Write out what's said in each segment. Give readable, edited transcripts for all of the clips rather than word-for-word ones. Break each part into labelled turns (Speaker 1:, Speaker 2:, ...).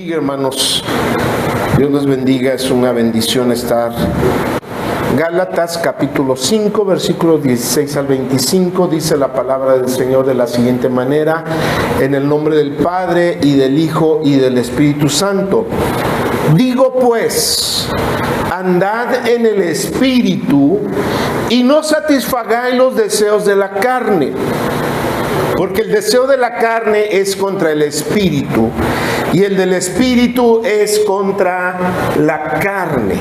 Speaker 1: Hermanos, Dios les bendiga, es una bendición estar. Gálatas capítulo 5, versículos 16 al 25, dice la palabra del Señor de la siguiente manera: en el nombre del Padre, y del Hijo, y del Espíritu Santo. Digo pues, andad en el Espíritu, y no satisfagáis los deseos de la carne. Porque el deseo de la carne es contra el Espíritu, y el del Espíritu es contra la carne.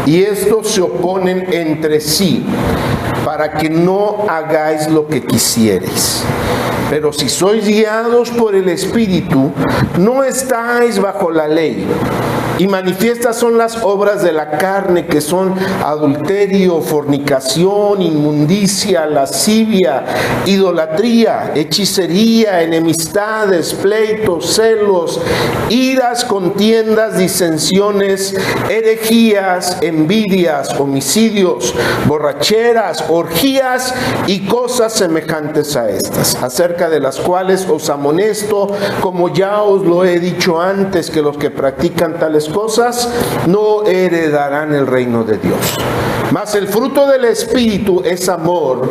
Speaker 1: Y estos se oponen entre sí, para que no hagáis lo que quisierais. Pero si sois guiados por el Espíritu, no estáis bajo la ley. Y manifiestas son las obras de la carne, que son adulterio, fornicación, inmundicia, lascivia, idolatría, hechicería, enemistades, pleitos, celos, iras, contiendas, disensiones, herejías, envidias, homicidios, borracheras, orgías y cosas semejantes a estas, acerca de las cuales os amonesto, como ya os lo he dicho antes, que los que practican tales cosas no heredarán el reino de Dios. Mas el fruto del Espíritu es amor,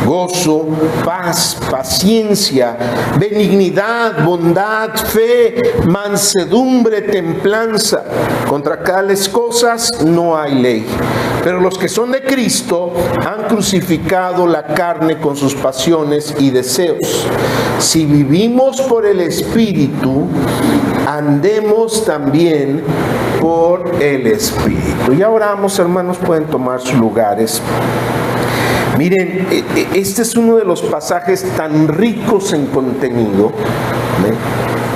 Speaker 1: gozo, paz, paciencia, benignidad, bondad, fe, mansedumbre, templanza. Contra tales cosas no hay ley. Pero los que son de Cristo han crucificado la carne con sus pasiones y deseos. Si vivimos por el Espíritu, andemos también por el Espíritu. Ya oramos, hermanos, pueden tomar sus lugares. Miren, este es uno de los pasajes tan ricos en contenido.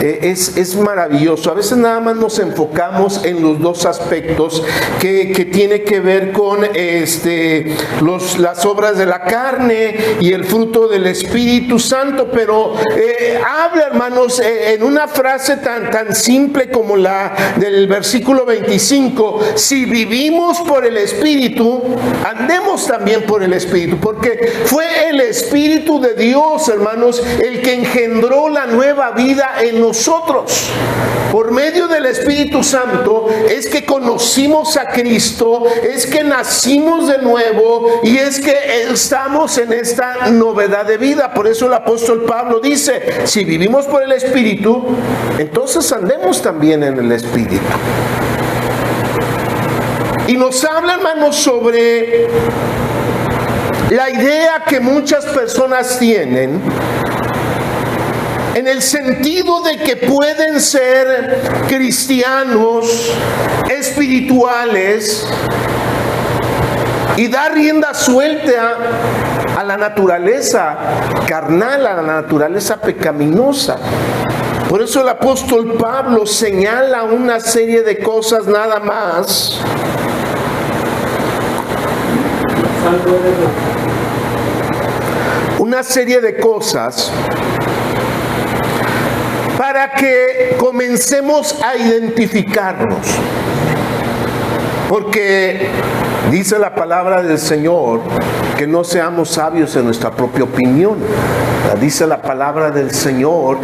Speaker 1: Es maravilloso. A veces nada más nos enfocamos en los dos aspectos que tiene que ver con las obras de la carne y el fruto del Espíritu Santo, pero habla, hermanos, en una frase tan simple como la del versículo 25: si vivimos por el Espíritu, andemos también por el Espíritu, porque fue el Espíritu de Dios, hermanos, el que engendró la nueva vida en nosotros. Por medio del Espíritu Santo es que conocimos a Cristo, es que nacimos de nuevo y es que estamos en esta novedad de vida. Por eso el apóstol Pablo dice: si vivimos por el Espíritu, entonces andemos también en el Espíritu. Y nos habla, hermanos, sobre la idea que muchas personas tienen, en el sentido de que pueden ser cristianos espirituales y dar rienda suelta a la naturaleza carnal, a la naturaleza pecaminosa. Por eso el apóstol Pablo señala una serie de cosas nada más. Una serie de cosas para que comencemos a identificarnos. Porque dice la palabra del Señor que no seamos sabios en nuestra propia opinión. Dice la palabra del Señor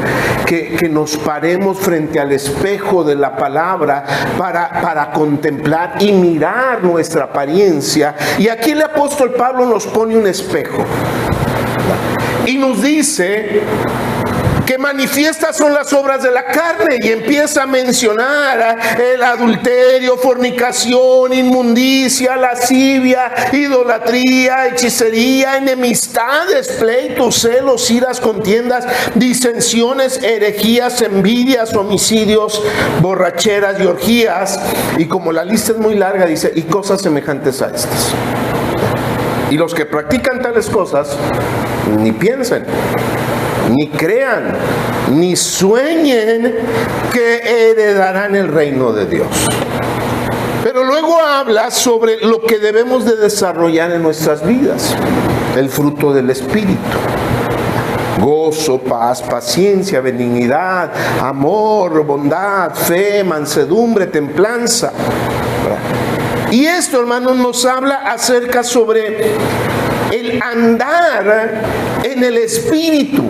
Speaker 1: que nos paremos frente al espejo de la palabra para contemplar y mirar nuestra apariencia. Y aquí el apóstol Pablo nos pone un espejo y nos dice que manifiestas son las obras de la carne, y empieza a mencionar el adulterio, fornicación, inmundicia, lascivia, idolatría, hechicería, enemistades, pleitos, celos, iras, contiendas, disensiones, herejías, envidias, homicidios, borracheras y orgías. Y como la lista es muy larga, dice: y cosas semejantes a estas. Y los que practican tales cosas, ni piensen, ni crean, ni sueñen que heredarán el reino de Dios. Pero luego habla sobre lo que debemos de desarrollar en nuestras vidas: el fruto del Espíritu. Gozo, paz, paciencia, benignidad, amor, bondad, fe, mansedumbre, templanza. Y esto, hermanos, nos habla acerca sobre el andar en el Espíritu.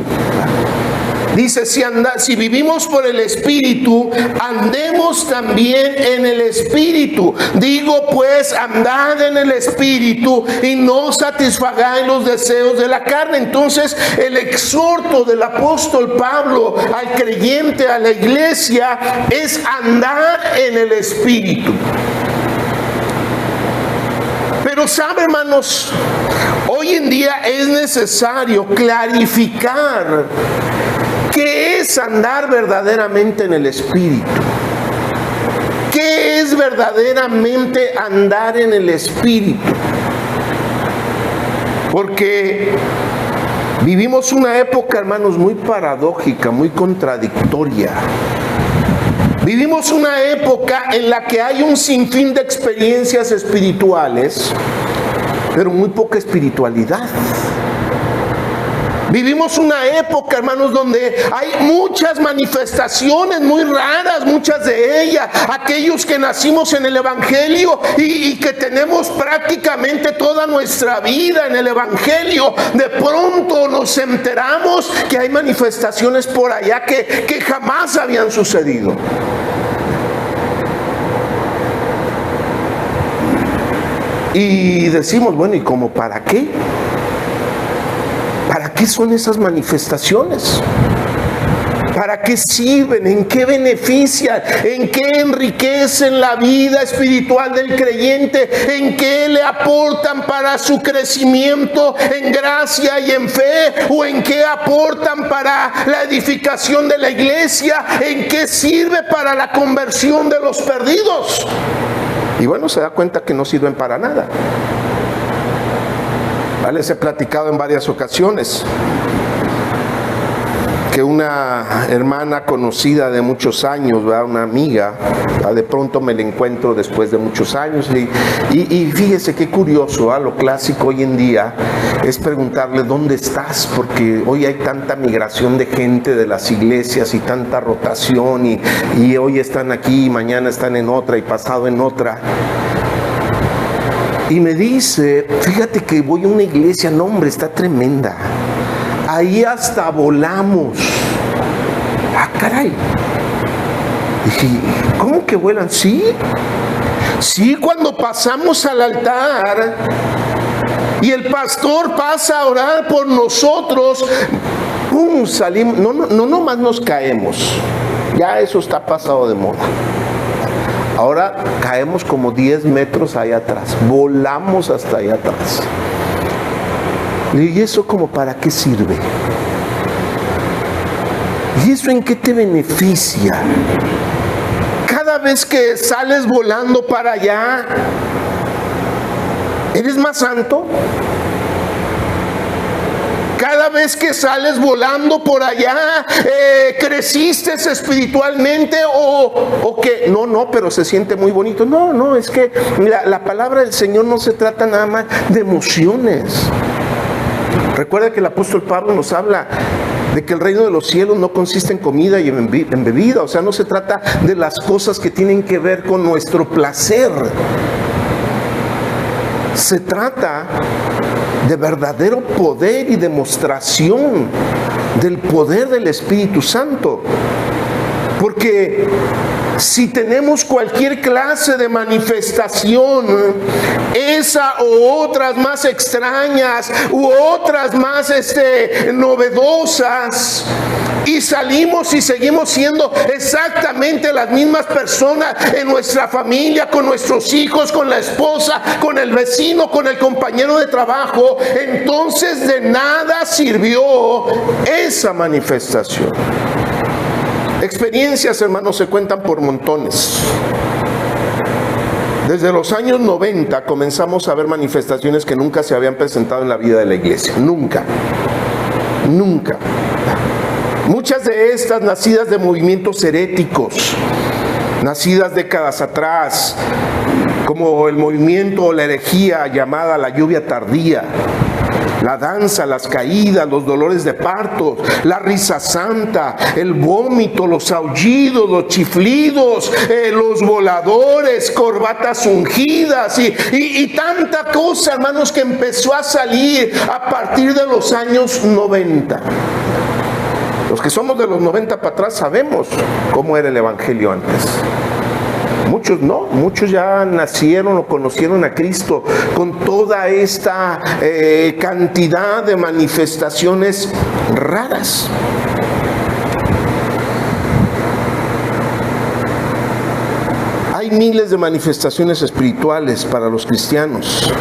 Speaker 1: Dice, si vivimos por el Espíritu, andemos también en el Espíritu. Digo pues, andad en el Espíritu y no satisfagáis los deseos de la carne. Entonces, el exhorto del apóstol Pablo al creyente, a la iglesia, es andar en el Espíritu. Pero sabe, hermanos, hoy en día es necesario clarificar qué es andar verdaderamente en el Espíritu. ¿Qué es verdaderamente andar en el Espíritu? Porque vivimos una época, hermanos, muy paradójica, muy contradictoria. Vivimos una época en la que hay un sinfín de experiencias espirituales, pero muy poca espiritualidad. Vivimos una época, hermanos, donde hay muchas manifestaciones muy raras, muchas de ellas, aquellos que nacimos en el Evangelio y que tenemos prácticamente toda nuestra vida en el Evangelio, de pronto nos enteramos que hay manifestaciones por allá que jamás habían sucedido. Y decimos, bueno, ¿y cómo para qué? ¿Para qué son esas manifestaciones? ¿Para qué sirven? ¿En qué benefician? ¿En qué enriquecen la vida espiritual del creyente? ¿En qué le aportan para su crecimiento en gracia y en fe? ¿O en qué aportan para la edificación de la iglesia? ¿En qué sirve para la conversión de los perdidos? Y bueno, se da cuenta que no sirven para nada. Les he platicado en varias ocasiones que una hermana conocida de muchos años, ¿verdad? Una amiga, ¿verdad? De pronto me la encuentro después de muchos años y fíjese qué curioso, ¿verdad? Lo clásico hoy en día es preguntarle ¿dónde estás? Porque hoy hay tanta migración de gente de las iglesias y tanta rotación y hoy están aquí, mañana están en otra y pasado en otra. Y me dice, fíjate que voy a una iglesia, no hombre, está tremenda. Ahí hasta volamos. Ah, caray. Dije, ¿cómo que vuelan? Sí. Sí, cuando pasamos al altar y el pastor pasa a orar por nosotros, ¡pum! Salimos. No nomás nos caemos. Ya eso está pasado de moda. Ahora caemos como 10 metros allá atrás, volamos hasta allá atrás. ¿Y eso como para qué sirve? ¿Y eso en qué te beneficia? Cada vez que sales volando para allá, ¿eres más santo? Cada vez que sales volando por allá, ¿creciste espiritualmente o qué? No, pero se siente muy bonito. No, es que la palabra del Señor no se trata nada más de emociones. Recuerda que el apóstol Pablo nos habla de que el reino de los cielos no consiste en comida y en bebida. O sea, no se trata de las cosas que tienen que ver con nuestro placer. Se trata de verdadero poder y demostración del poder del Espíritu Santo. Porque si tenemos cualquier clase de manifestación, esa u otras más extrañas u otras más novedosas, y salimos y seguimos siendo exactamente las mismas personas en nuestra familia, con nuestros hijos, con la esposa, con el vecino, con el compañero de trabajo, entonces de nada sirvió esa manifestación. Experiencias, hermanos, se cuentan por montones. Desde los años 90 comenzamos a ver manifestaciones que nunca se habían presentado en la vida de la iglesia. Nunca. Muchas de estas nacidas de movimientos heréticos, nacidas décadas atrás, como el movimiento o la herejía llamada la lluvia tardía, la danza, las caídas, los dolores de parto, la risa santa, el vómito, los aullidos, los chiflidos, los voladores, corbatas ungidas y tanta cosa, hermanos, que empezó a salir a partir de los años 90. Los que somos de los 90 para atrás sabemos cómo era el evangelio antes. Muchos no, muchos ya nacieron o conocieron a Cristo con toda esta cantidad de manifestaciones raras. Hay miles de manifestaciones espirituales para los cristianos,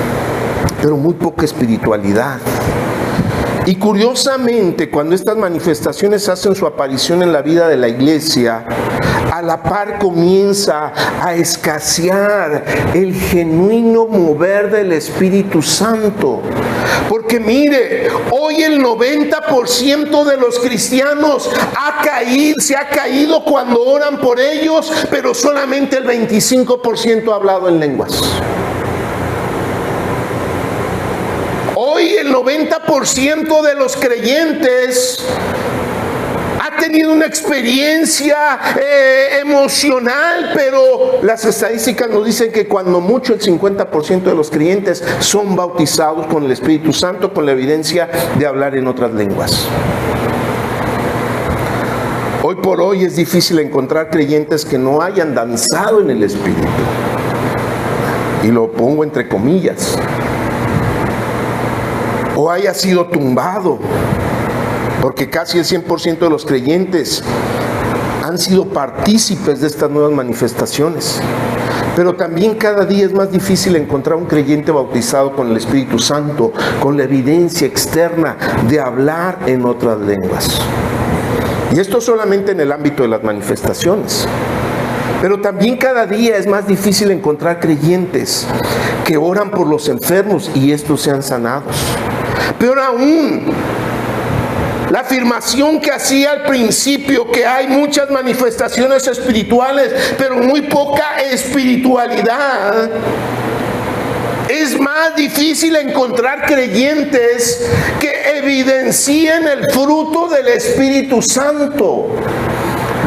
Speaker 1: pero muy poca espiritualidad. Y curiosamente, cuando estas manifestaciones hacen su aparición en la vida de la iglesia, a la par comienza a escasear el genuino mover del Espíritu Santo. Porque mire, hoy el 90% de los cristianos se ha caído cuando oran por ellos, pero solamente el 25% ha hablado en lenguas. Hoy el 90% de los creyentes ha tenido una experiencia emocional, pero las estadísticas nos dicen que cuando mucho el 50% de los creyentes son bautizados con el Espíritu Santo, con la evidencia de hablar en otras lenguas. Hoy por hoy es difícil encontrar creyentes que no hayan danzado en el Espíritu. Y lo pongo entre comillas. O haya sido tumbado, porque casi el 100% de los creyentes han sido partícipes de estas nuevas manifestaciones. Pero también cada día es más difícil encontrar un creyente bautizado con el Espíritu Santo, con la evidencia externa de hablar en otras lenguas. Y esto solamente en el ámbito de las manifestaciones. Pero también cada día es más difícil encontrar creyentes que oran por los enfermos y estos sean sanados. Peor aún, la afirmación que hacía al principio, que hay muchas manifestaciones espirituales, pero muy poca espiritualidad. Es más difícil encontrar creyentes que evidencien el fruto del Espíritu Santo.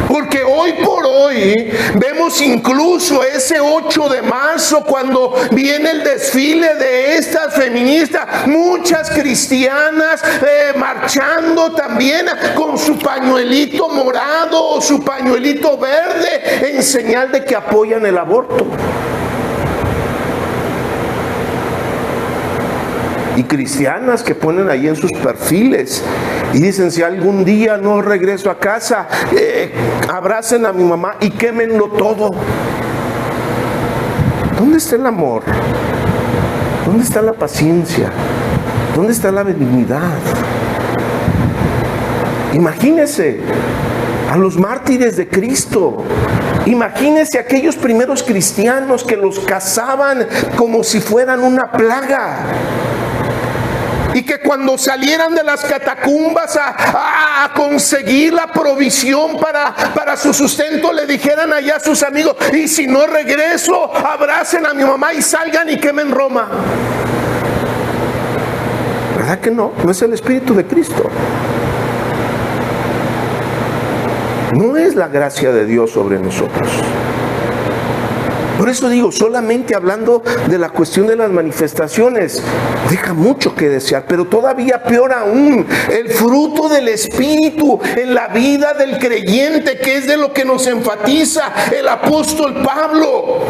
Speaker 1: Porque hoy por hoy vemos incluso ese 8 de marzo cuando viene el desfile de estas feministas, muchas cristianas marchando también con su pañuelito morado o su pañuelito verde en señal de que apoyan el aborto. Y cristianas que ponen ahí en sus perfiles y dicen: si algún día no regreso a casa, abracen a mi mamá y quémenlo todo. ¿Dónde está el amor? ¿Dónde está la paciencia? ¿Dónde está la benignidad? Imagínense a los mártires de Cristo. Imagínense aquellos primeros cristianos que los cazaban como si fueran una plaga. Y que cuando salieran de las catacumbas a conseguir la provisión para su sustento, le dijeran allá a sus amigos: y si no regreso, abracen a mi mamá y salgan y quemen Roma. ¿Verdad que no? No es el Espíritu de Cristo. No es la gracia de Dios sobre nosotros. Por eso digo, solamente hablando de la cuestión de las manifestaciones, deja mucho que desear, pero todavía peor aún, el fruto del Espíritu en la vida del creyente, que es de lo que nos enfatiza el apóstol Pablo.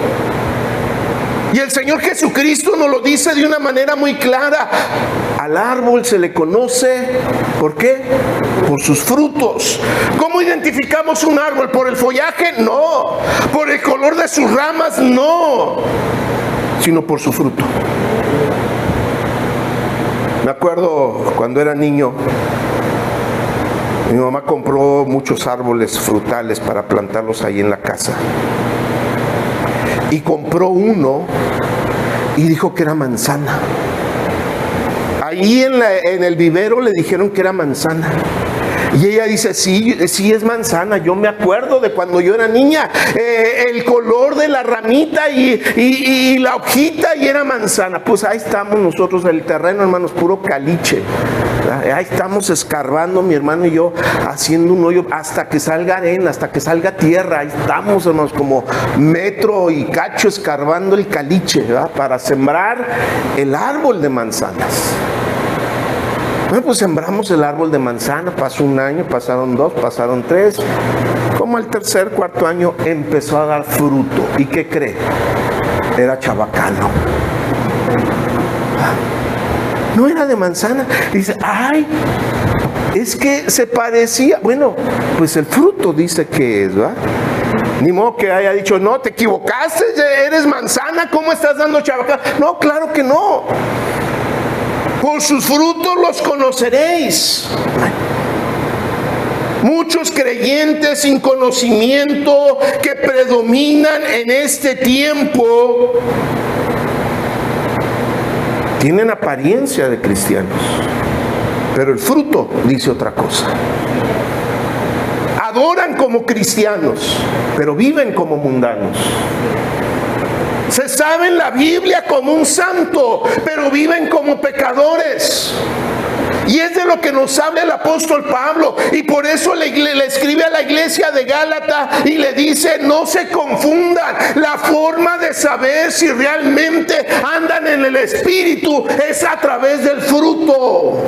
Speaker 1: Y el Señor Jesucristo nos lo dice de una manera muy clara: al árbol se le conoce, ¿por qué? Por sus frutos. ¿Cómo identificamos un árbol? ¿Por el follaje? No. ¿Por el color de sus ramas? No. Sino por su fruto. Me acuerdo cuando era niño, mi mamá compró muchos árboles frutales para plantarlos ahí en la casa. Y compró uno y dijo que era manzana. Ahí en el vivero le dijeron que era manzana. Y ella dice: sí es manzana. Yo me acuerdo de cuando yo era niña, el color de la ramita y la hojita, y era manzana. Pues ahí estamos nosotros, el terreno, hermanos, puro caliche. Ahí estamos escarbando, mi hermano y yo, haciendo un hoyo hasta que salga arena, hasta que salga tierra. Ahí estamos, hermanos, como metro y cacho escarbando el caliche, ¿verdad? Para sembrar el árbol de manzanas. Bueno, pues sembramos el árbol de manzana, pasó un año, pasaron 2, pasaron 3. Como al tercer, cuarto año empezó a dar fruto. ¿Y qué cree? Era chabacano. No era de manzana. Dice, ay, es que se parecía. Bueno, pues el fruto dice que es, ¿verdad? Ni modo que haya dicho, no, te equivocaste, eres manzana, ¿cómo estás dando chabacano? No, claro que no. Por sus frutos los conoceréis. Muchos creyentes sin conocimiento que predominan en este tiempo tienen apariencia de cristianos, pero el fruto dice otra cosa. Adoran como cristianos, pero viven como mundanos. Se saben la Biblia como un santo, pero viven como pecadores. Y es de lo que nos habla el apóstol Pablo. Y por eso le escribe a la iglesia de Gálatas y le dice, no se confundan. La forma de saber si realmente andan en el Espíritu es a través del fruto.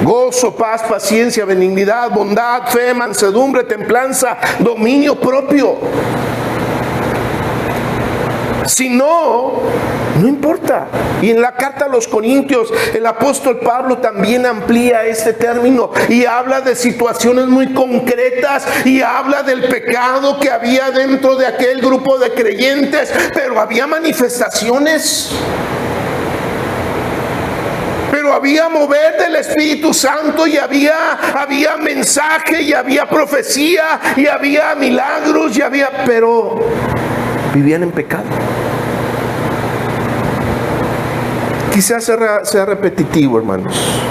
Speaker 1: Gozo, paz, paciencia, benignidad, bondad, fe, mansedumbre, templanza, dominio propio. Si no, no importa. Y en la carta a los Corintios, el apóstol Pablo también amplía este término y habla de situaciones muy concretas y habla del pecado que había dentro de aquel grupo de creyentes, pero había manifestaciones. Pero había mover del Espíritu Santo y había mensaje y había profecía y había milagros y pero vivían en pecado. Quizás sea repetitivo, hermanos.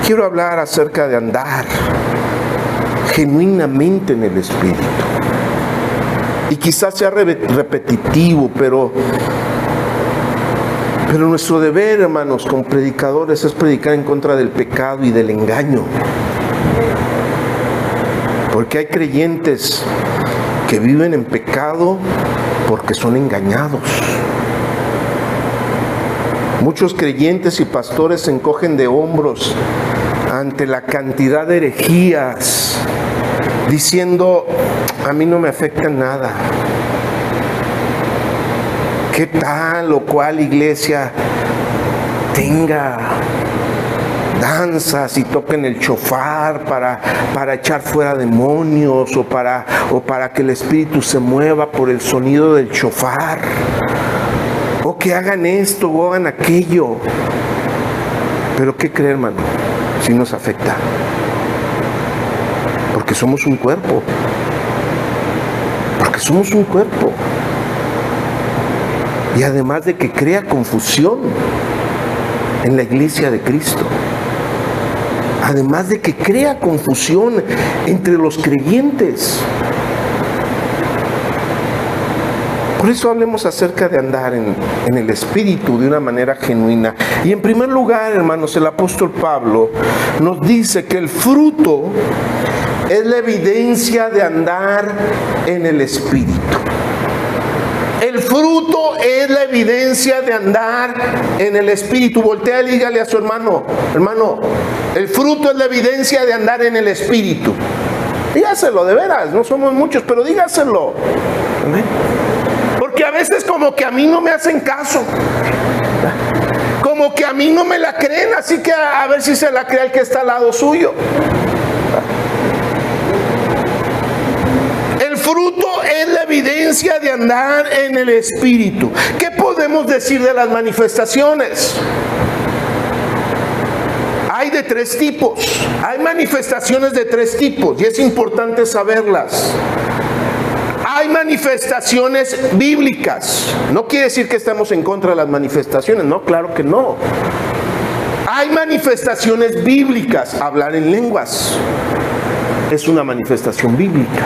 Speaker 1: Quiero hablar acerca de andar genuinamente en el Espíritu. Y quizás sea repetitivo, pero nuestro deber, hermanos, como predicadores, es predicar en contra del pecado y del engaño. Porque hay creyentes que viven en pecado porque son engañados. Muchos creyentes y pastores se encogen de hombros ante la cantidad de herejías, diciendo, a mí no me afecta nada. ¿Qué tal o cual iglesia tenga danzas y toquen el shofar para echar fuera demonios o para que el espíritu se mueva por el sonido del shofar? O que hagan esto o hagan aquello. Pero ¿qué cree, hermano? Si nos afecta. Porque somos un cuerpo. Porque somos un cuerpo. Y además de que crea confusión en la iglesia de Cristo. Además de que crea confusión entre los creyentes. Por eso hablemos acerca de andar en el Espíritu de una manera genuina. Y en primer lugar, hermanos, el apóstol Pablo nos dice que el fruto es la evidencia de andar en el Espíritu. El fruto es la evidencia de andar en el Espíritu. Voltea y dígale a su hermano, el fruto es la evidencia de andar en el Espíritu. Dígaselo, de veras, no somos muchos, pero dígaselo. ¿Amén? Porque a veces como que a mí no me hacen caso. Como que a mí no me la creen, así que a ver si se la cree el que está al lado suyo. El fruto es la evidencia de andar en el Espíritu. ¿Qué podemos decir de las manifestaciones? Hay de 3 tipos. Hay manifestaciones de 3 tipos y es importante saberlas. Hay manifestaciones bíblicas. No quiere decir que estamos en contra de las manifestaciones. No, claro que no. Hay manifestaciones bíblicas. Hablar en lenguas es una manifestación bíblica.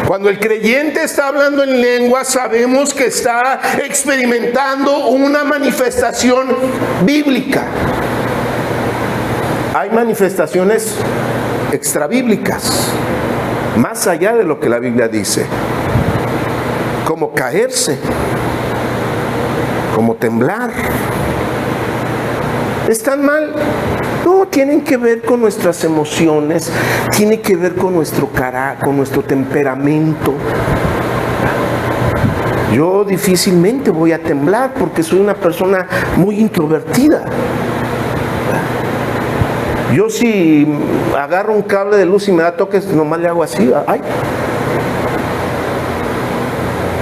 Speaker 1: Cuando el creyente está hablando en lenguas, sabemos que está experimentando una manifestación bíblica. Hay manifestaciones extrabíblicas, más allá de lo que la Biblia dice, como caerse. como temblar. ¿Están mal? No, tienen que ver con nuestras emociones, tiene que ver con nuestro carácter, con nuestro temperamento. Yo difícilmente voy a temblar porque soy una persona muy introvertida. Yo si agarro un cable de luz y me da toques, nomás le hago así, ¡ay!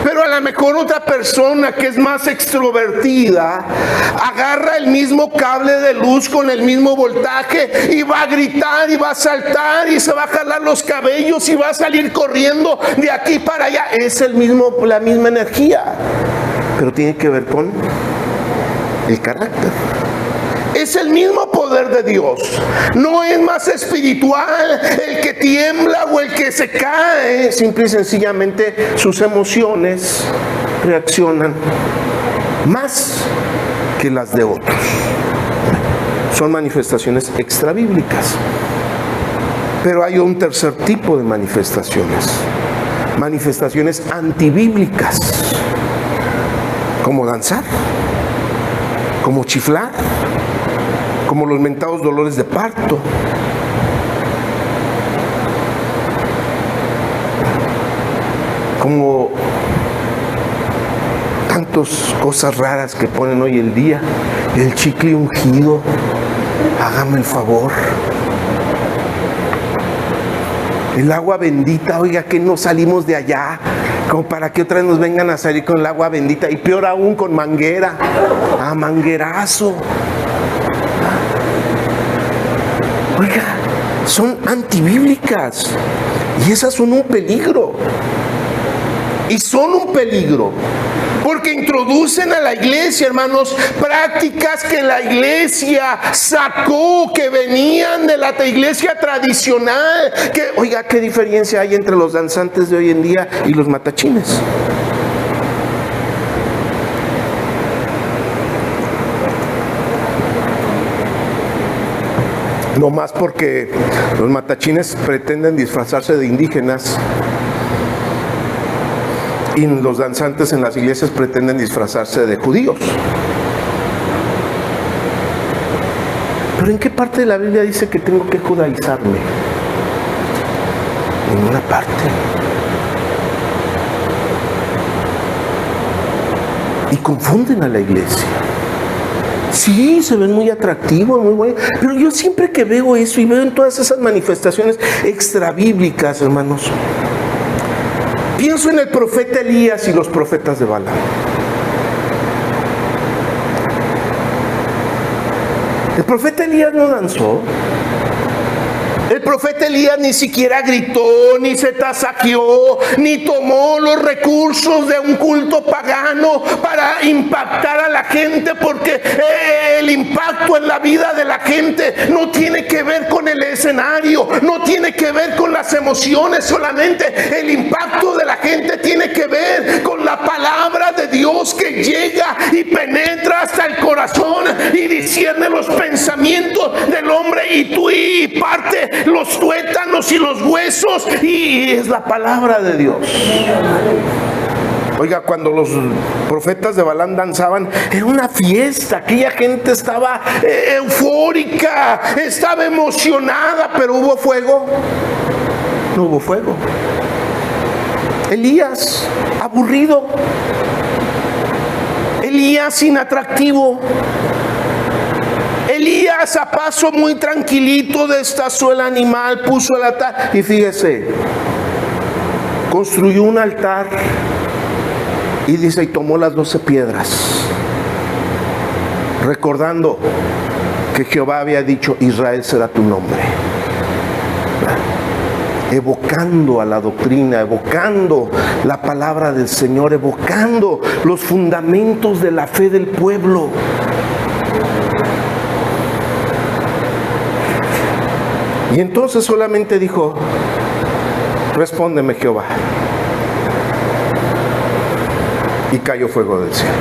Speaker 1: Pero a lo mejor otra persona que es más extrovertida agarra el mismo cable de luz con el mismo voltaje y va a gritar y va a saltar y se va a jalar los cabellos y va a salir corriendo de aquí para allá. Es la misma energía, pero tiene que ver con el carácter. Es el mismo poder de Dios. No es más espiritual el que tiembla o el que se cae. Simple y sencillamente sus emociones reaccionan más que las de otros. Son manifestaciones extrabíblicas. Pero hay un tercer tipo de manifestaciones. Manifestaciones antibíblicas. Como danzar. Como chiflar. Como los mentados dolores de parto. Como tantas cosas raras que ponen hoy en día. El chicle ungido, hágame el favor. El agua bendita, oiga, que no salimos de allá, como para que otra vez nos vengan a salir con el agua bendita, y peor aún con manguera, a manguerazo. Oiga, son antibíblicas y esas son un peligro. Y son un peligro porque introducen a la iglesia, hermanos, prácticas que la iglesia sacó, que venían de la iglesia tradicional. Oiga, ¿qué diferencia hay entre los danzantes de hoy en día y los matachines? No más porque los matachines pretenden disfrazarse de indígenas y los danzantes en las iglesias pretenden disfrazarse de judíos. ¿Pero en qué parte de la Biblia dice que tengo que judaizarme? En ninguna parte. Y confunden a la iglesia. Sí, se ven muy atractivos, muy buenos, pero yo siempre que veo eso y veo en todas esas manifestaciones extrabíblicas, hermanos, pienso en el profeta Elías y los profetas de Balaam. El profeta Elías no danzó. El profeta Elías ni siquiera gritó, ni se tasajeó, ni tomó los recursos de un culto pagano para impactar a la gente, porque el impacto en la vida de la gente no tiene que ver con el escenario, no tiene que ver con las emociones solamente. El impacto de la gente tiene que ver con la palabra de Dios que llega y penetra hasta el corazón y discierne los pensamientos del hombre y parte los tuétanos y los huesos, y es la palabra de Dios. Oiga, cuando los profetas de Balaam danzaban, era una fiesta, aquella gente estaba eufórica, estaba emocionada, pero ¿hubo fuego? No hubo fuego. Elías, aburrido. Elías, inatractivo. Elías, a paso muy tranquilito, destazó el animal, puso el altar y fíjese, construyó un altar y dice, y tomó las 12 piedras, recordando que Jehová había dicho, Israel será tu nombre, evocando a la doctrina, evocando la palabra del Señor, evocando los fundamentos de la fe del pueblo. Y entonces solamente dijo, respóndeme, Jehová. Y cayó fuego del cielo.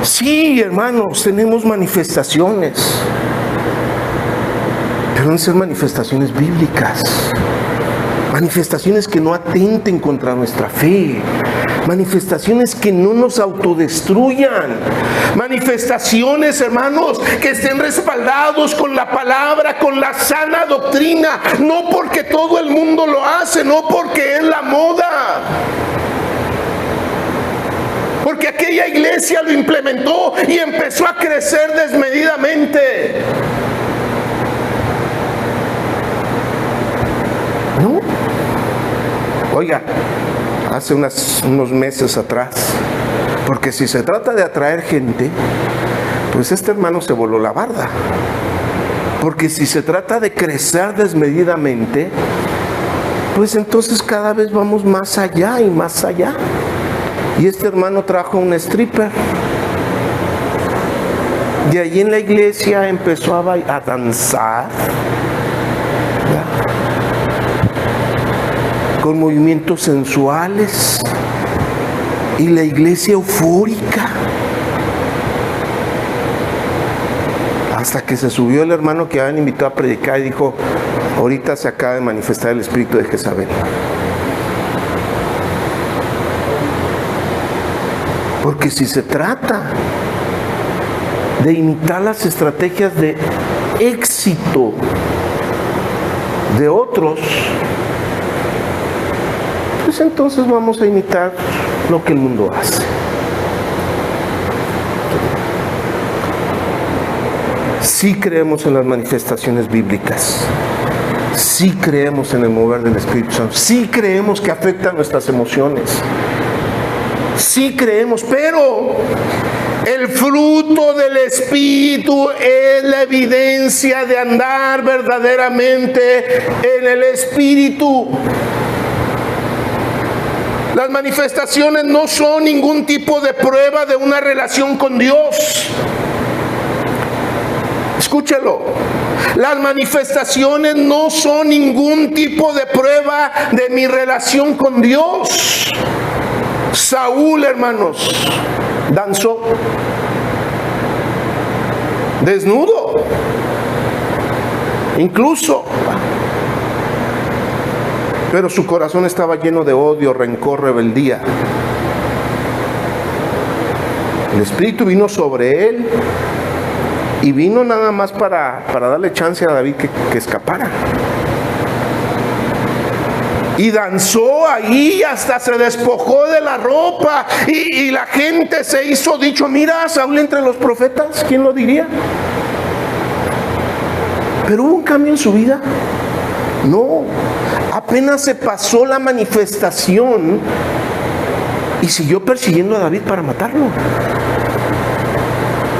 Speaker 1: Sí, hermanos, tenemos manifestaciones, pero deben ser manifestaciones bíblicas, manifestaciones que no atenten contra nuestra fe, Manifestaciones que no nos autodestruyan. Manifestaciones, hermanos, que estén respaldados con la palabra, con la sana doctrina. No porque todo el mundo lo hace, no porque es la moda. Porque aquella iglesia lo implementó y empezó a crecer desmedidamente. ¿No? Oiga, hace unos meses atrás, porque si se trata de atraer gente, pues este hermano se voló la barda. Porque si se trata de crecer desmedidamente, pues entonces cada vez vamos más allá y más allá. Y este hermano trajo un stripper. De allí en la iglesia empezó a danzar, ¿verdad? Con movimientos sensuales. Y la iglesia eufórica. Hasta que se subió el hermano que habían invitado a predicar y dijo: ahorita se acaba de manifestar el espíritu de Jezabel. Porque si se trata de imitar las estrategias de éxito de otros, pues entonces vamos a imitar lo que el mundo hace. Sí creemos en las manifestaciones bíblicas. Sí creemos en el mover del Espíritu Santo. Sí creemos que afecta nuestras emociones. Sí creemos, pero el fruto del Espíritu es la evidencia de andar verdaderamente en el Espíritu. Las manifestaciones no son ningún tipo de prueba de una relación con Dios. Escúchelo. Las manifestaciones no son ningún tipo de prueba de mi relación con Dios. Saúl, hermanos, danzó desnudo, incluso, pero su corazón estaba lleno de odio, rencor, rebeldía. El Espíritu vino sobre él y vino nada más para darle chance a David que escapara. Y danzó ahí, hasta se despojó de la ropa. Y la gente se hizo dicho: mira, Saúl entre los profetas, ¿quién lo diría? Pero hubo un cambio en su vida. No, apenas se pasó la manifestación y siguió persiguiendo a David para matarlo.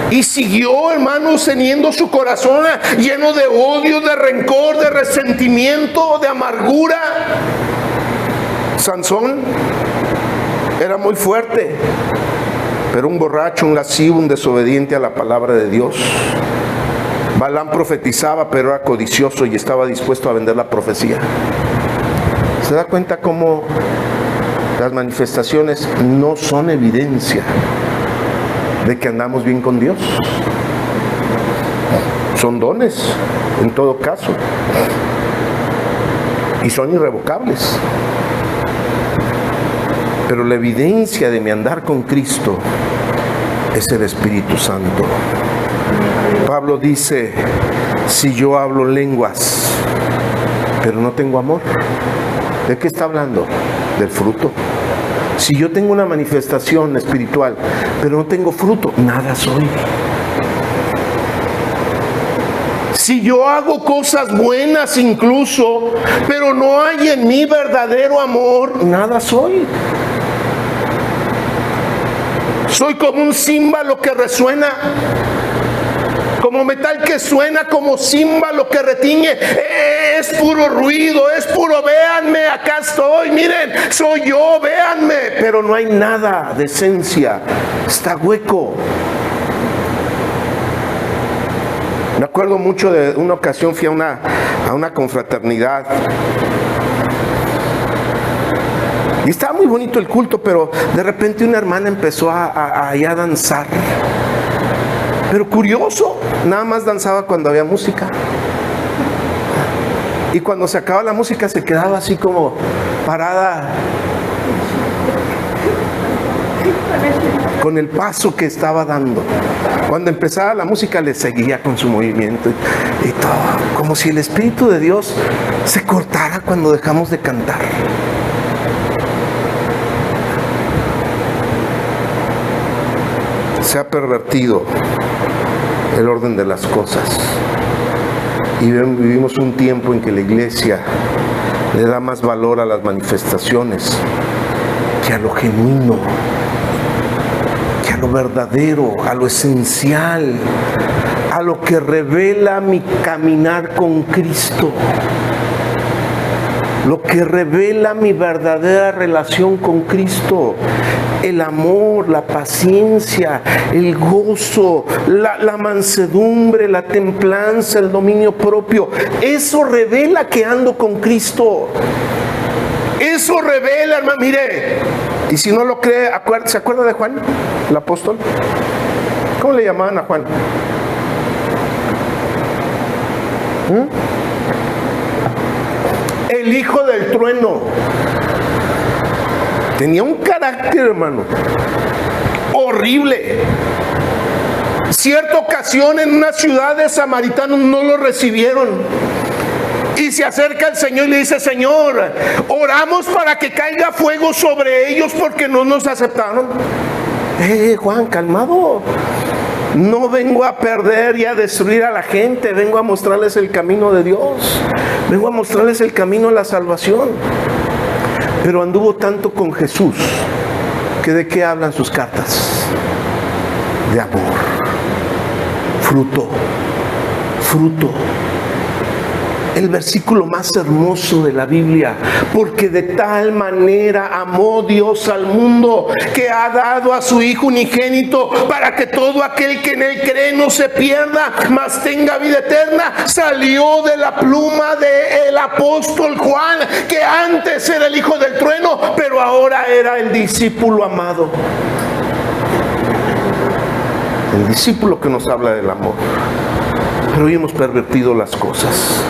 Speaker 1: Y siguió, hermanos, teniendo su corazón lleno de odio, de rencor, de resentimiento, de amargura. Sansón era muy fuerte, pero un borracho, un lascivo, un desobediente a la palabra de Dios. Balaam profetizaba, pero era codicioso y estaba dispuesto a vender la profecía. ¿Se da cuenta cómo las manifestaciones no son evidencia de que andamos bien con Dios? Son dones, en todo caso, y son irrevocables. Pero la evidencia de mi andar con Cristo es el Espíritu Santo. Pablo dice: si yo hablo lenguas, pero no tengo amor. ¿De qué está hablando? Del fruto. Si yo tengo una manifestación espiritual, pero no tengo fruto, nada soy. Si yo hago cosas buenas incluso, pero no hay en mí verdadero amor, nada soy. Soy como un címbalo que resuena, como metal que suena, como címbalo que retiñe. Es puro ruido, es puro: véanme, acá estoy, miren, soy yo, véanme. Pero no hay nada de esencia, está hueco. Me acuerdo mucho de una ocasión, fui a una confraternidad. Y estaba muy bonito el culto, pero de repente una hermana empezó a danzar. Pero curioso, nada más danzaba cuando había música. Y cuando se acababa la música se quedaba así como parada. con el paso que estaba dando. Cuando empezaba la música le seguía con su movimiento y todo, como si el Espíritu de Dios se cortara cuando dejamos de cantar. Se ha pervertido el orden de las cosas y vivimos un tiempo en que la iglesia le da más valor a las manifestaciones que a lo genuino, que a lo verdadero, a lo esencial, a lo que revela mi caminar con Cristo, lo que revela mi verdadera relación con Cristo. El amor, la paciencia, el gozo, la mansedumbre, la templanza, el dominio propio. Eso revela que ando con Cristo. Eso revela, hermano. Mire, y si no lo cree, ¿se acuerda de Juan, el apóstol? ¿Cómo le llamaban a Juan? El hijo del trueno. Tenía un carácter, hermano, horrible. Cierta ocasión en una ciudad de samaritanos no lo recibieron. Y se acerca el Señor y le dice: Señor, oramos para que caiga fuego sobre ellos porque no nos aceptaron. Juan, calmado. No vengo a perder y a destruir a la gente. Vengo a mostrarles el camino de Dios. Vengo a mostrarles el camino a la salvación. Pero anduvo tanto con Jesús que ¿de qué hablan sus cartas? De amor. Fruto. El versículo más hermoso de la Biblia: porque de tal manera amó Dios al mundo que ha dado a su Hijo unigénito para que todo aquel que en él cree no se pierda, mas tenga vida eterna. Salió de la pluma del apóstol Juan, que antes era el hijo del trueno, pero ahora era el discípulo amado. El discípulo que nos habla del amor. Pero hoy hemos pervertido las cosas.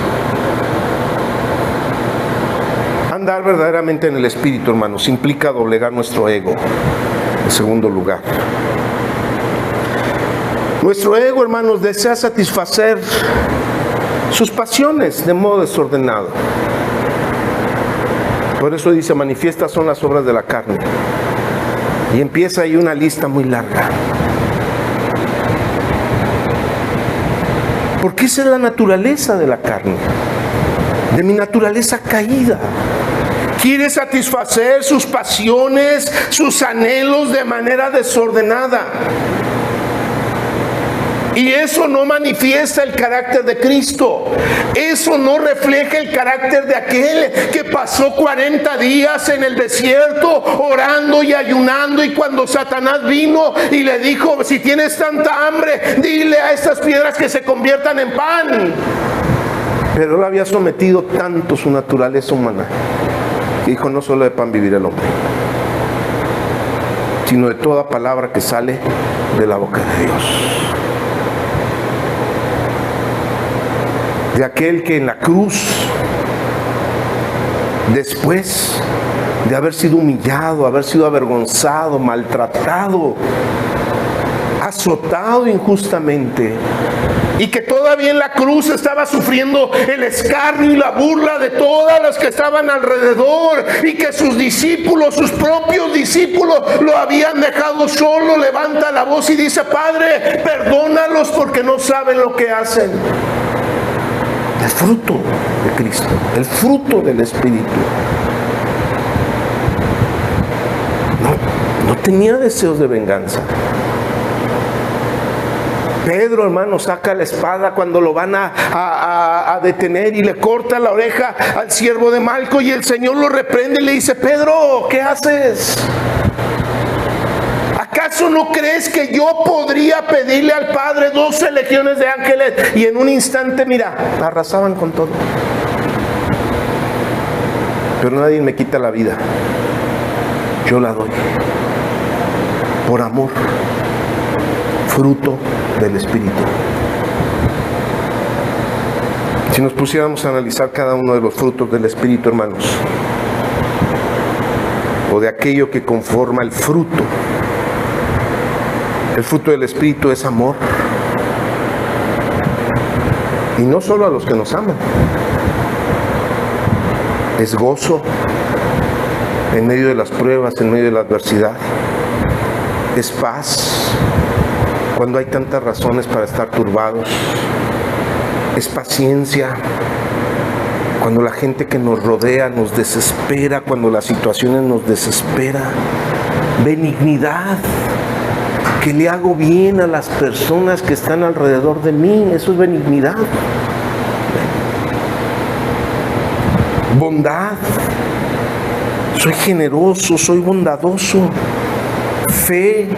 Speaker 1: Andar verdaderamente en el Espíritu, hermanos, implica doblegar nuestro ego. En segundo lugar, nuestro ego, hermanos, desea satisfacer sus pasiones de modo desordenado. Por eso dice: manifiestas son las obras de la carne. Y empieza ahí una lista muy larga. Porque esa es la naturaleza de la carne, de mi naturaleza caída. Quiere satisfacer sus pasiones, sus anhelos de manera desordenada. Y eso no manifiesta el carácter de Cristo. Eso no refleja el carácter de aquel que pasó 40 días en el desierto orando y ayunando, y cuando Satanás vino y le dijo: si tienes tanta hambre, dile a estas piedras que se conviertan en pan. Pero él había sometido tanto su naturaleza humana que dijo: no solo de pan vivirá el hombre, sino de toda palabra que sale de la boca de Dios. De aquel que en la cruz, después de haber sido humillado, haber sido avergonzado, maltratado, azotado injustamente, y que todavía en la cruz estaba sufriendo el escarnio y la burla de todas las que estaban alrededor, y que sus discípulos, sus propios discípulos, lo habían dejado solo, levanta la voz y dice: Padre, perdónalos porque no saben lo que hacen. El fruto de Cristo, el fruto del Espíritu. No tenía deseos de venganza. Pedro, hermano, saca la espada cuando lo van a detener y le corta la oreja al siervo de Malco, y el Señor lo reprende y le dice: Pedro, ¿qué haces? ¿Acaso no crees que yo podría pedirle al Padre 12 legiones de ángeles? Y en un instante, mira, arrasaban con todo. Pero nadie me quita la vida. Yo la doy. Por amor. Fruto del Espíritu. Si nos pusiéramos a analizar cada uno de los frutos del Espíritu, hermanos, o de aquello que conforma el fruto El fruto del Espíritu es amor. Y no solo a los que nos aman. Es gozo en medio de las pruebas, en medio de la adversidad. Es paz cuando hay tantas razones para estar turbados. Es paciencia cuando la gente que nos rodea nos desespera, cuando las situaciones nos desesperan. Benignidad, que le hago bien a las personas que están alrededor de mí. Eso es benignidad. Bondad, soy generoso, soy bondadoso. Fe,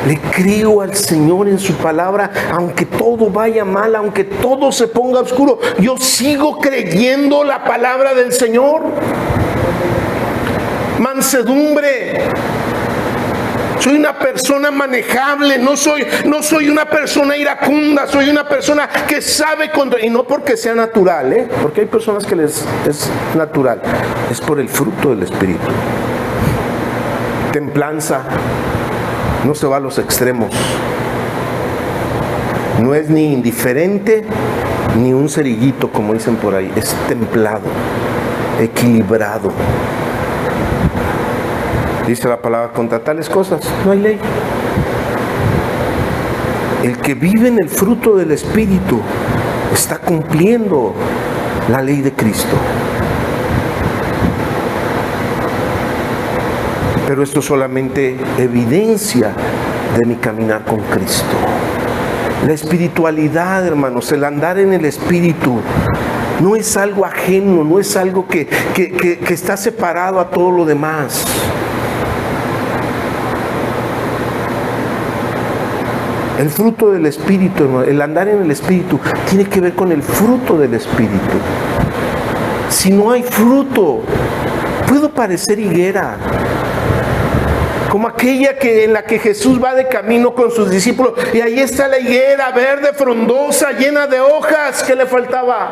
Speaker 1: le creo al Señor en su palabra, aunque todo vaya mal, aunque todo se ponga oscuro, yo sigo creyendo la palabra del Señor. Mansedumbre, soy una persona manejable, no soy una persona iracunda, soy una persona que sabe controlar, y no porque sea natural, porque hay personas que les es natural, es por el fruto del Espíritu. Templanza, no se va a los extremos, no es ni indiferente ni un cerillito como dicen por ahí, es templado, equilibrado. Dice la palabra, contra tales cosas no hay ley. El que vive en el fruto del Espíritu está cumpliendo la ley de Cristo. Pero esto solamente evidencia de mi caminar con Cristo. La espiritualidad, hermanos, el andar en el Espíritu, no es algo ajeno, no es algo que está separado a todo lo demás. El fruto del Espíritu, hermano, el andar en el Espíritu, tiene que ver con el fruto del Espíritu. Si no hay fruto, puedo parecer higuera, como aquella en la que Jesús va de camino con sus discípulos, y ahí está la higuera verde, frondosa, llena de hojas. ¿Qué le faltaba?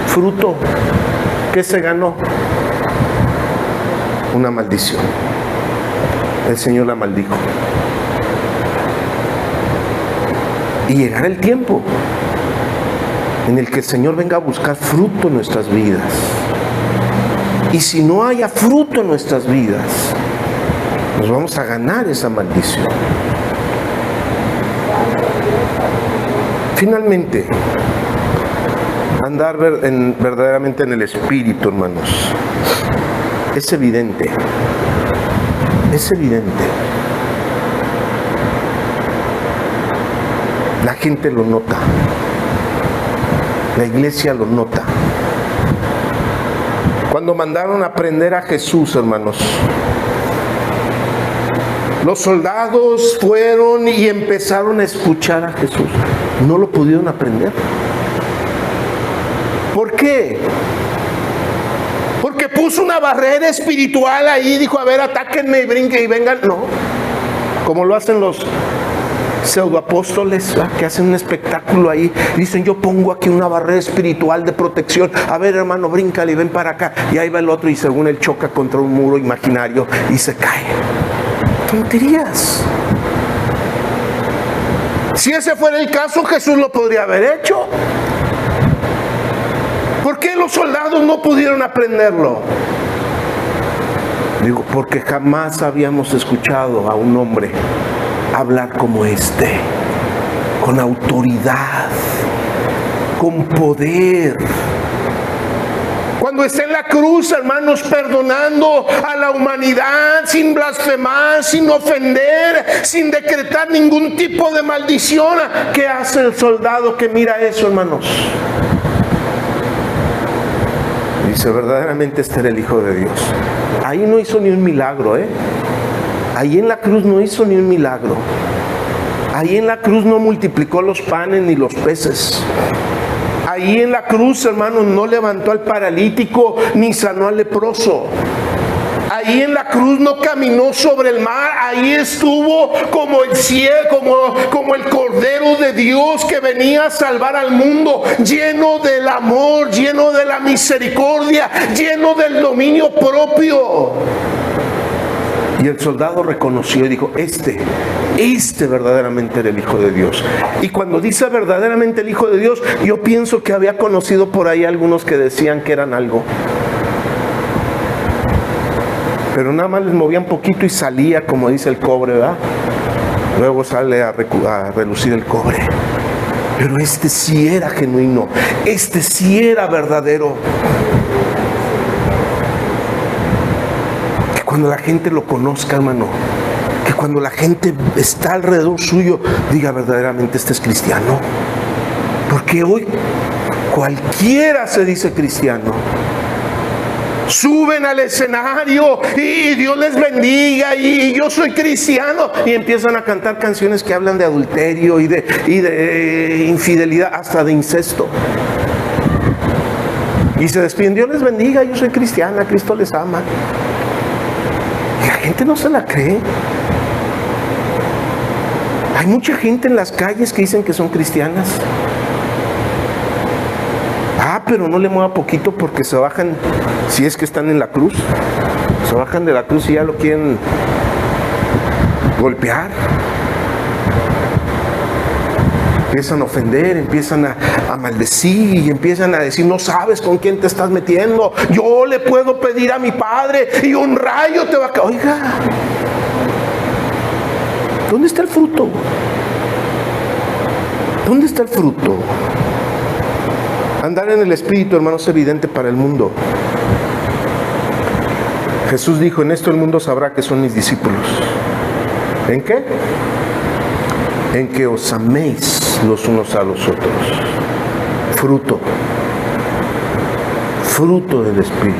Speaker 1: Fruto. ¿Qué se ganó? Una maldición. El Señor la maldijo. Y llegará el tiempo en el que el Señor venga a buscar fruto en nuestras vidas. Y si no haya fruto en nuestras vidas, nos vamos a ganar esa maldición. Finalmente, andar verdaderamente en el Espíritu, hermanos, es evidente. Es evidente. La gente lo nota. La iglesia lo nota. Cuando mandaron a prender a Jesús, hermanos, los soldados fueron y empezaron a escuchar a Jesús. No lo pudieron aprender. ¿Por qué? Porque puso una barrera espiritual ahí. Dijo, a ver, atáquenme y brinquen y vengan. No, como lo hacen los pseudoapóstoles, que hacen un espectáculo ahí. Dicen, yo pongo aquí una barrera espiritual de protección. A ver, hermano, bríncale y ven para acá. Y ahí va el otro y según él choca contra un muro imaginario y se cae. Tonterías. Si ese fuera el caso, Jesús lo podría haber hecho. ¿Por qué los soldados no pudieron aprenderlo? Digo, porque jamás habíamos escuchado a un hombre hablar como este, con autoridad, con poder. Cuando está en la cruz, hermanos, perdonando a la humanidad, sin blasfemar, sin ofender, sin decretar ningún tipo de maldición. ¿Qué hace el soldado que mira eso, hermanos? Dice, verdaderamente este era el Hijo de Dios. Ahí no hizo ni un milagro, Ahí en la cruz no hizo ni un milagro. Ahí en la cruz no multiplicó los panes ni los peces. Ahí en la cruz, hermanos, no levantó al paralítico ni sanó al leproso. Ahí en la cruz no caminó sobre el mar. Ahí estuvo como el cielo, como el Cordero de Dios que venía a salvar al mundo, lleno del amor, lleno de la misericordia, lleno del dominio propio. Y el soldado reconoció y dijo, este verdaderamente era el Hijo de Dios. Y cuando dice verdaderamente el Hijo de Dios, yo pienso que había conocido por ahí algunos que decían que eran algo. Pero nada más les movía un poquito y salía, como dice el cobre, ¿verdad? Luego sale a relucir el cobre. Pero este sí era genuino, este sí era verdadero. Que cuando la gente lo conozca, hermano, que cuando la gente está alrededor suyo, diga verdaderamente este es cristiano. Porque hoy cualquiera se dice cristiano. Suben al escenario y Dios les bendiga y yo soy cristiano, y empiezan a cantar canciones que hablan de adulterio y de infidelidad, hasta de incesto, y se despiden, Dios les bendiga, yo soy cristiana, Cristo les ama, y la gente no se la cree. Hay mucha gente en las calles que dicen que son cristianas. Pero no le mueva poquito porque se bajan, si es que están en la cruz, se bajan de la cruz y ya lo quieren golpear. Empiezan a ofender, empiezan a maldecir y empiezan a decir, no sabes con quién te estás metiendo, yo le puedo pedir a mi Padre y un rayo te va a caer. Oiga, ¿dónde está el fruto? ¿Dónde está el fruto? Andar en el Espíritu, hermano, es evidente para el mundo. Jesús dijo, en esto el mundo sabrá que son mis discípulos. ¿En qué? En que os améis los unos a los otros. Fruto. Fruto del Espíritu.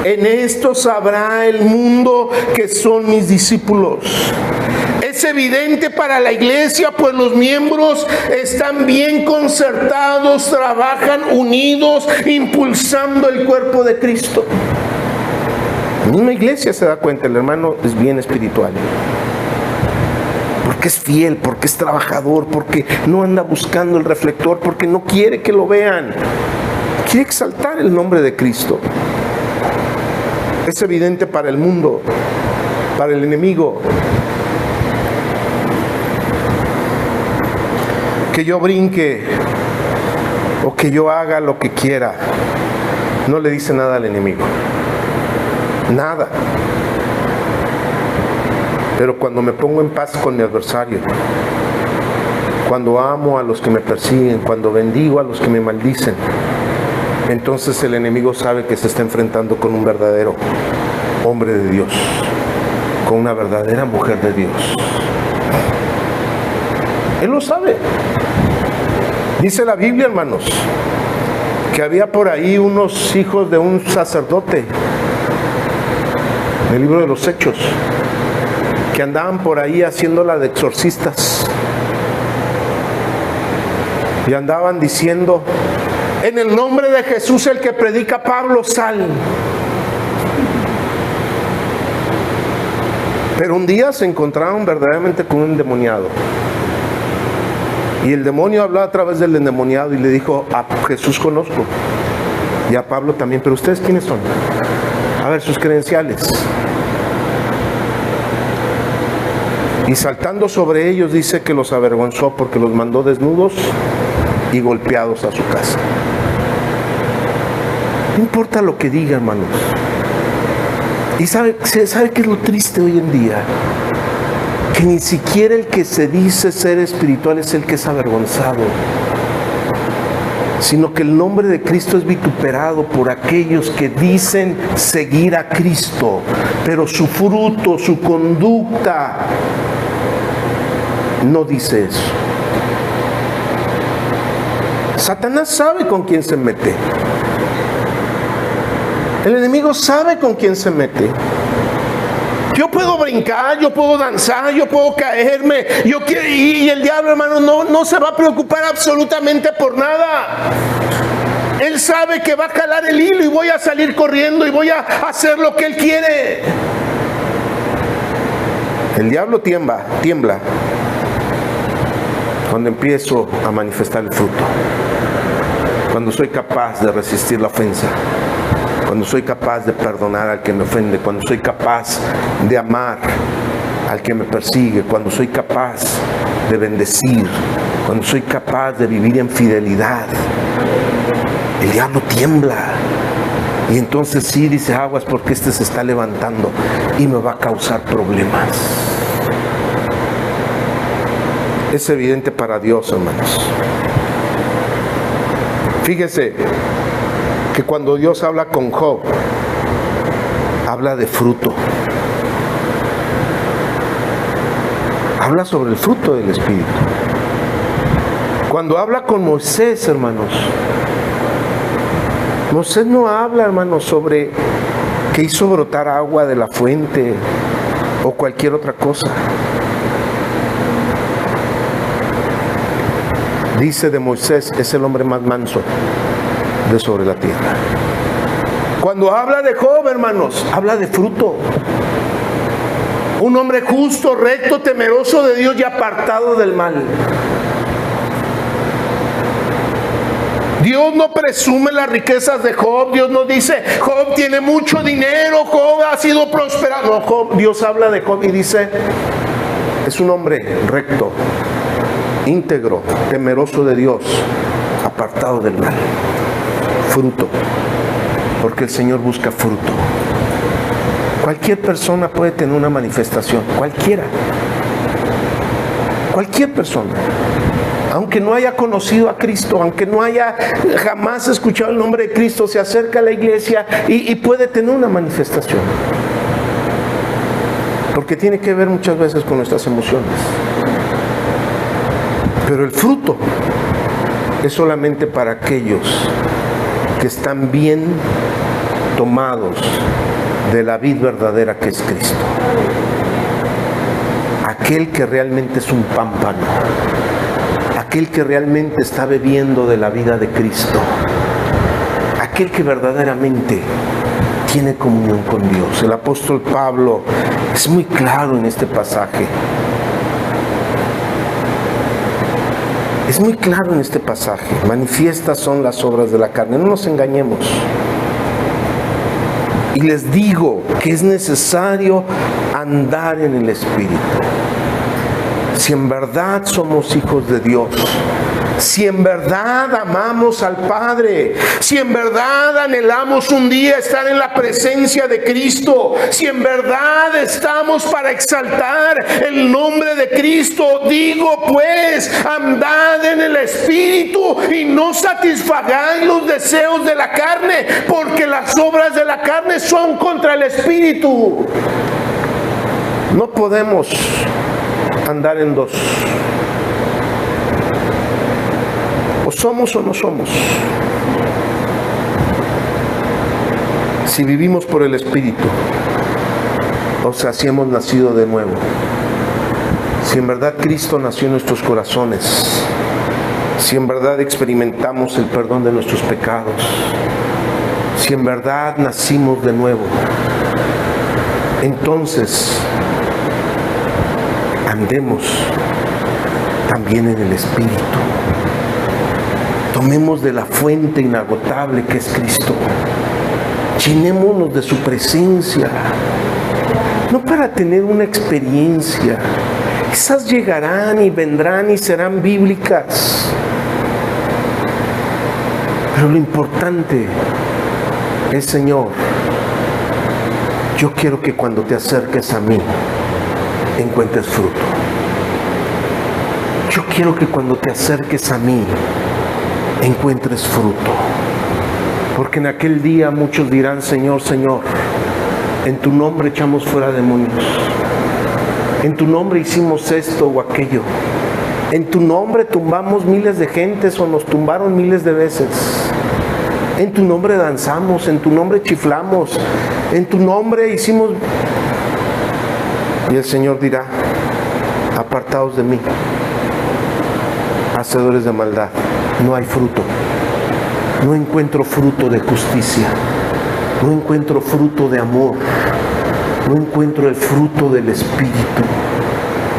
Speaker 1: En esto sabrá el mundo que son mis discípulos. Es evidente para la iglesia, pues los miembros están bien concertados, trabajan unidos, impulsando el cuerpo de Cristo. En una iglesia se da cuenta, el hermano es bien espiritual. Porque es fiel, porque es trabajador, porque no anda buscando el reflector, porque no quiere que lo vean. Quiere exaltar el nombre de Cristo. Es evidente para el mundo, para el enemigo. Que yo brinque o que yo haga lo que quiera, no le dice nada al enemigo. Nada. Pero cuando me pongo en paz con mi adversario, cuando amo a los que me persiguen, cuando bendigo a los que me maldicen, entonces el enemigo sabe que se está enfrentando con un verdadero hombre de Dios, con una verdadera mujer de Dios. Él lo sabe. Dice la Biblia, hermanos, que había por ahí unos hijos de un sacerdote, en el libro de los Hechos, que andaban por ahí haciéndola de exorcistas. Y andaban diciendo, en el nombre de Jesús el que predica Pablo, sal. Pero un día se encontraron verdaderamente con un endemoniado. Y el demonio habló a través del endemoniado y le dijo, a Jesús conozco y a Pablo también, pero ¿ustedes quiénes son? A ver, sus credenciales. Y saltando sobre ellos dice que los avergonzó porque los mandó desnudos y golpeados a su casa. No importa lo que diga, hermanos. Y ¿sabe qué es lo triste hoy en día? Que ni siquiera el que se dice ser espiritual es el que es avergonzado, sino que el nombre de Cristo es vituperado por aquellos que dicen seguir a Cristo, pero su fruto, su conducta no dice eso. Satanás sabe con quién se mete. El enemigo sabe con quién se mete. Yo puedo brincar, yo puedo danzar, yo puedo caerme, y el diablo, hermano, no se va a preocupar absolutamente por nada. Él sabe que va a jalar el hilo y voy a salir corriendo y voy a hacer lo que él quiere. El diablo tiembla cuando empiezo a manifestar el fruto, cuando soy capaz de resistir la ofensa, cuando soy capaz de perdonar al que me ofende, cuando soy capaz de amar al que me persigue, cuando soy capaz de bendecir, cuando soy capaz de vivir en fidelidad, el diablo tiembla. Y entonces sí dice, aguas porque este se está levantando y me va a causar problemas. Es evidente para Dios, hermanos. Fíjese que cuando Dios habla con Job, habla de fruto. Habla sobre el fruto del Espíritu. Cuando habla con Moisés, hermanos, Moisés no habla, hermanos, sobre que hizo brotar agua de la fuente o cualquier otra cosa. Dice de Moisés, es el hombre más manso de sobre la tierra. Cuando habla de Job, hermanos, habla de fruto. Un hombre justo, recto, temeroso de Dios y apartado del mal. Dios no presume las riquezas de Job. Dios no dice, Job tiene mucho dinero, Job ha sido prosperado. No, Dios habla de Job y dice, es un hombre recto, íntegro, temeroso de Dios, apartado del mal. Fruto, porque el Señor busca fruto. Cualquier persona puede tener una manifestación, cualquiera. Cualquier persona. Aunque no haya conocido a Cristo, aunque no haya jamás escuchado el nombre de Cristo, se acerca a la iglesia y puede tener una manifestación. Porque tiene que ver muchas veces con nuestras emociones. Pero el fruto es solamente para aquellos que están bien tomados de la vid verdadera que es Cristo. Aquel que realmente es un pámpano. Aquel que realmente está bebiendo de la vida de Cristo. Aquel que verdaderamente tiene comunión con Dios. El apóstol Pablo es muy claro en este pasaje. Es muy claro en este pasaje. Manifiestas son las obras de la carne. No nos engañemos. Y les digo que es necesario andar en el Espíritu. Si en verdad somos hijos de Dios, si en verdad amamos al Padre, si en verdad anhelamos un día estar en la presencia de Cristo, si en verdad estamos para exaltar el nombre de Cristo, digo pues, andad en el Espíritu y no satisfagáis los deseos de la carne, porque las obras de la carne son contra el Espíritu. No podemos andar en dos. O somos o no somos. Si vivimos por el Espíritu, o sea, si hemos nacido de nuevo, si en verdad Cristo nació en nuestros corazones, si en verdad experimentamos el perdón de nuestros pecados, si en verdad nacimos de nuevo, entonces andemos también en el Espíritu. Tomemos de la fuente inagotable que es Cristo. Llenémonos de su presencia. No para tener una experiencia. Esas llegarán y vendrán y serán bíblicas. Pero lo importante es, Señor, yo quiero que cuando te acerques a mí, encuentres fruto. Yo quiero que cuando te acerques a mí, encuentres fruto. Porque en aquel día muchos dirán, Señor, Señor, en tu nombre echamos fuera demonios. En tu nombre hicimos esto o aquello. En tu nombre tumbamos miles de gentes o nos tumbaron miles de veces. En tu nombre danzamos, en tu nombre chiflamos, en tu nombre hicimos... Y el Señor dirá, apartaos de mí, hacedores de maldad, no hay fruto. No encuentro fruto de justicia, no encuentro fruto de amor, no encuentro el fruto del Espíritu.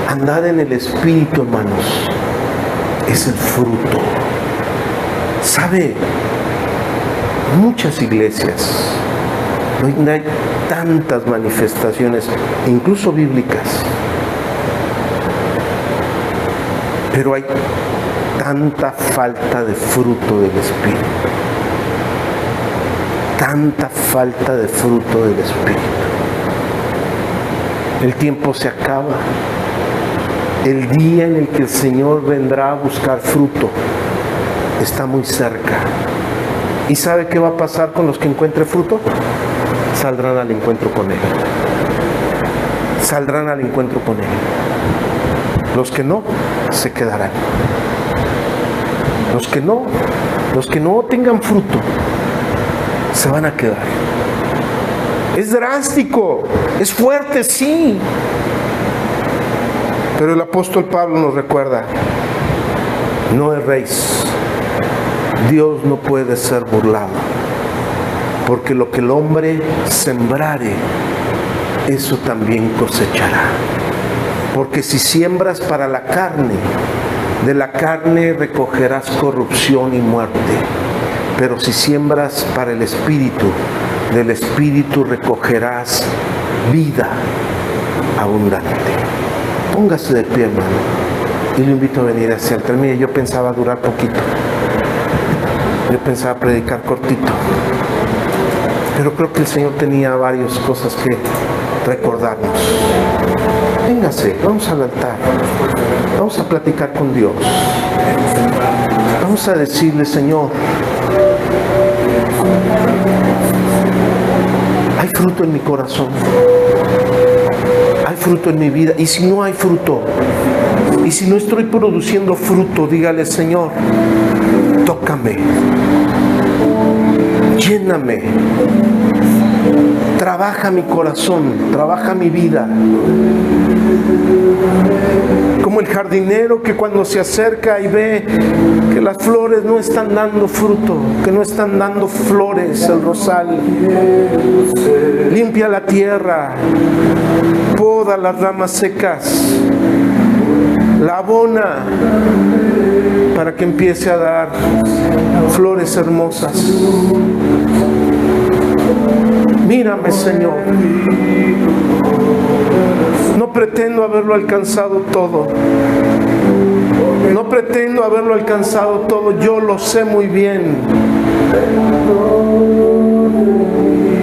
Speaker 1: Andad en el Espíritu, hermanos, es el fruto. ¿Sabe? Muchas iglesias donde hay tantas manifestaciones, incluso bíblicas, pero hay tanta falta de fruto del Espíritu, tanta falta de fruto del Espíritu. El tiempo se acaba. El día en el que el Señor vendrá a buscar fruto está muy cerca. ¿Y sabe qué va a pasar con los que encuentren fruto? Saldrán al encuentro con Él. Saldrán al encuentro con Él. Los que no, se quedarán. Los que no tengan fruto, se van a quedar. Es drástico, es fuerte, sí. Pero el apóstol Pablo nos recuerda: no erréis. Dios no puede ser burlado, porque lo que el hombre sembrare, eso también cosechará. Porque si siembras para la carne, de la carne recogerás corrupción y muerte. Pero si siembras para el Espíritu, del Espíritu recogerás vida abundante. Póngase de pie, hermano, y lo invito a venir hacia el altar. Mire, yo pensaba durar poquito. Yo pensaba predicar cortito. Pero creo que el Señor tenía varias cosas que recordarnos. Véngase, vamos al altar. Vamos a platicar con Dios. Vamos a decirle: Señor, hay fruto en mi corazón, hay fruto en mi vida. Y si no hay fruto, y si no estoy produciendo fruto, dígale: Señor, tócame, lléname, trabaja mi corazón, trabaja mi vida. Como el jardinero que cuando se acerca y ve que las flores no están dando fruto, que no están dando flores, el rosal, limpia la tierra, poda las ramas secas, la abona para que empiece a dar flores hermosas. Mírame, Señor. No pretendo haberlo alcanzado todo. No pretendo haberlo alcanzado todo. Yo lo sé muy bien.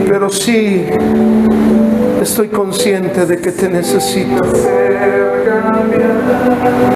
Speaker 1: Pero sí estoy consciente de que te necesito.